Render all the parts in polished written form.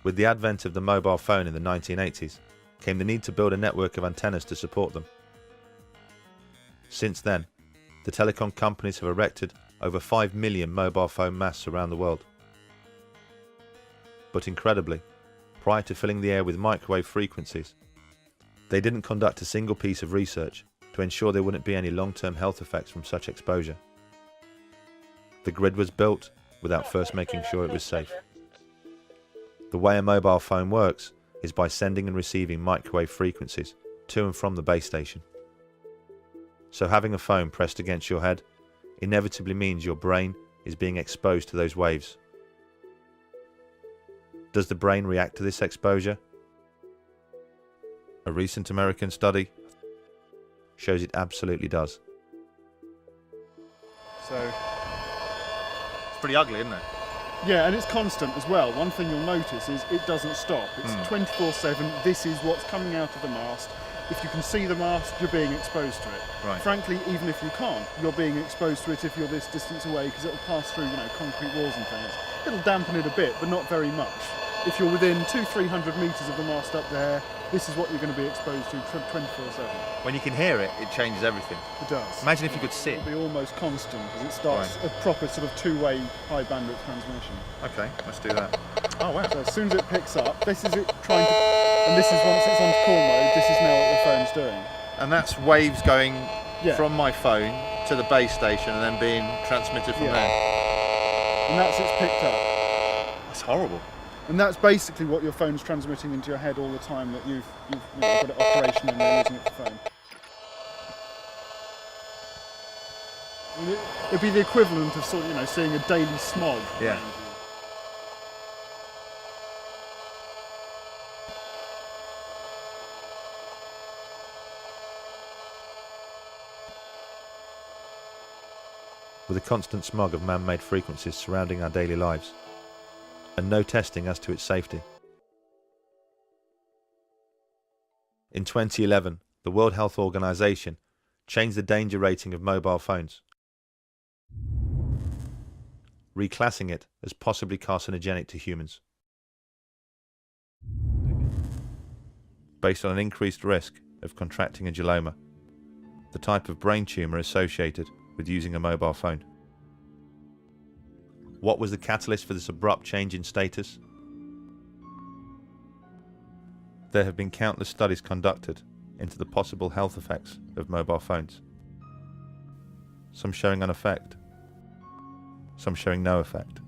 With the advent of the mobile phone in the 1980s, came the need to build a network of antennas to support them. Since then, the telecom companies have erected over 5 million mobile phone masts around the world. But incredibly, prior to filling the air with microwave frequencies, they didn't conduct a single piece of research to ensure there wouldn't be any long-term health effects from such exposure. The grid was built without first making sure it was safe. The way a mobile phone works is by sending and receiving microwave frequencies to and from the base station. So having a phone pressed against your head inevitably means your brain is being exposed to those waves. Does the brain react to this exposure? A recent American study shows it absolutely does. So it's pretty ugly, isn't it? yeah, and it's constant as well. One thing you'll notice is it doesn't stop. It's 24/7. This is what's coming out of the mast. If you can see the mast, you're being exposed to it. Right. Frankly, even if you can't, you're being exposed to it if you're this distance away, because it'll pass through, concrete walls and things. It'll dampen it a bit, but not very much. If you're within 200-300 metres of the mast up there, this is what you're going to be exposed to 24/7. When you can hear it, it changes everything. It does. Imagine if you could see it. It'll be almost constant, because it starts a proper sort of two-way high bandwidth transmission. Okay, let's do that. Oh wow. So as soon as it picks up, this is it trying to, and this is once it's on call mode, this is now what the phone's doing. And that's waves going from my phone to the base station and then being transmitted from there. And that's it's picked up. That's horrible. And that's basically what your phone's transmitting into your head all the time that you've got it operational and you're using it for phone. And it'd be the equivalent of sort of, seeing a daily smog. Yeah. With a constant smog of man-made frequencies surrounding our daily lives, and no testing as to its safety. In 2011, the World Health Organization changed the danger rating of mobile phones, reclassing it as possibly carcinogenic to humans, based on an increased risk of contracting a glioma, the type of brain tumor associated with using a mobile phone. What was the catalyst for this abrupt change in status? There have been countless studies conducted into the possible health effects of mobile phones. Some showing an effect, some showing no effect.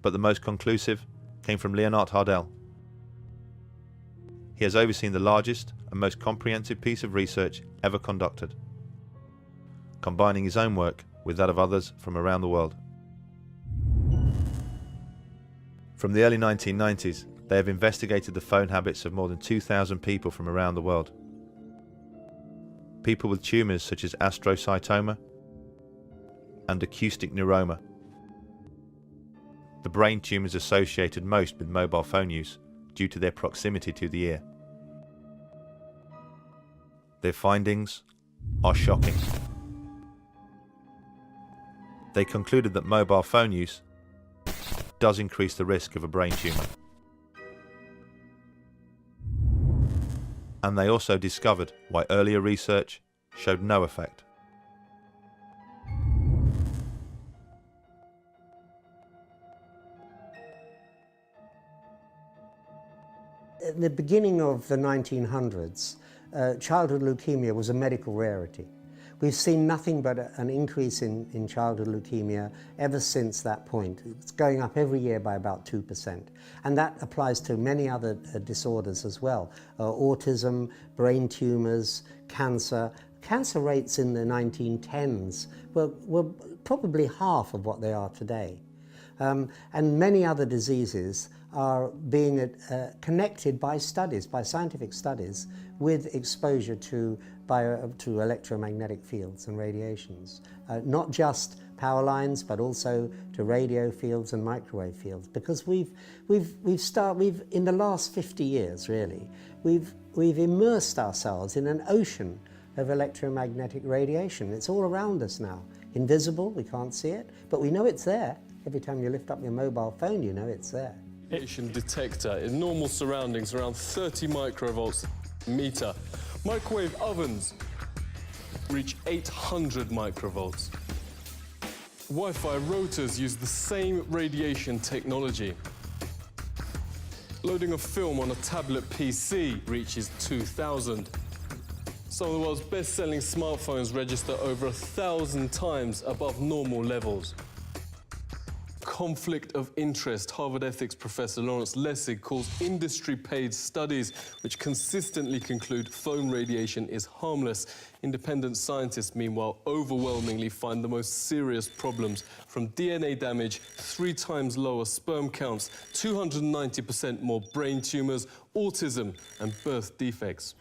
But the most conclusive came from Leonard Hardell. He has overseen the largest and most comprehensive piece of research ever conducted, combining his own work with that of others from around the world. From the early 1990s, they have investigated the phone habits of more than 2,000 people from around the world. People with tumours such as astrocytoma and acoustic neuroma, the brain tumours associated most with mobile phone use due to their proximity to the ear. Their findings are shocking. They concluded that mobile phone use does increase the risk of a brain tumour. And they also discovered why earlier research showed no effect. At the beginning of the 1900s, childhood leukemia was a medical rarity. We've seen nothing but an increase in childhood leukemia ever since that point. It's going up every year by about 2%. And that applies to many other disorders as well. Autism, brain tumours, cancer. Cancer rates in the 1910s were probably half of what they are today. And many other diseases are being connected by studies, by scientific studies, with exposure to electromagnetic fields and radiations. Not just power lines, but also to radio fields and microwave fields. Because we've in the last 50 years, really, we've immersed ourselves in an ocean of electromagnetic radiation. It's all around us now. Invisible, we can't see it, but we know it's there. Every time you lift up your mobile phone, you know it's there. Radiation detector in normal surroundings around 30 microvolts a meter. Microwave ovens reach 800 microvolts. Wi-Fi routers use the same radiation technology. Loading a film on a tablet PC reaches 2,000. Some of the world's best-selling smartphones register over 1,000 times above normal levels. Conflict of interest. Harvard ethics professor Lawrence Lessig calls industry-paid studies which consistently conclude phone radiation is harmless. Independent scientists, meanwhile, overwhelmingly find the most serious problems, from DNA damage, 3 times lower sperm counts, 290% more brain tumours, autism and birth defects.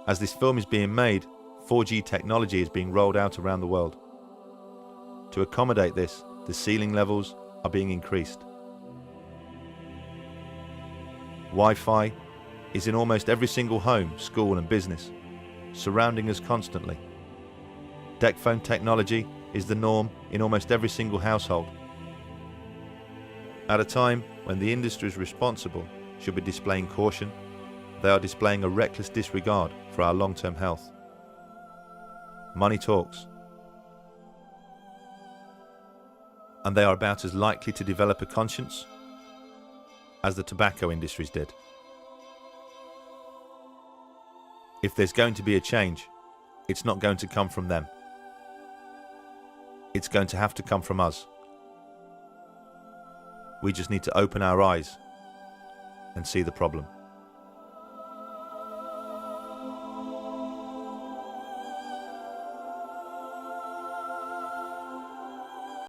As this film is being made, 4G technology is being rolled out around the world. To accommodate this, the ceiling levels are being increased. Wi-Fi is in almost every single home, school and business, surrounding us constantly. Deck phone technology is the norm in almost every single household. At a time when the industries responsible should be displaying caution, they are displaying a reckless disregard for our long-term health. Money talks. And they are about as likely to develop a conscience as the tobacco industries did. If there's going to be a change, it's not going to come from them. It's going to have to come from us. We just need to open our eyes and see the problem.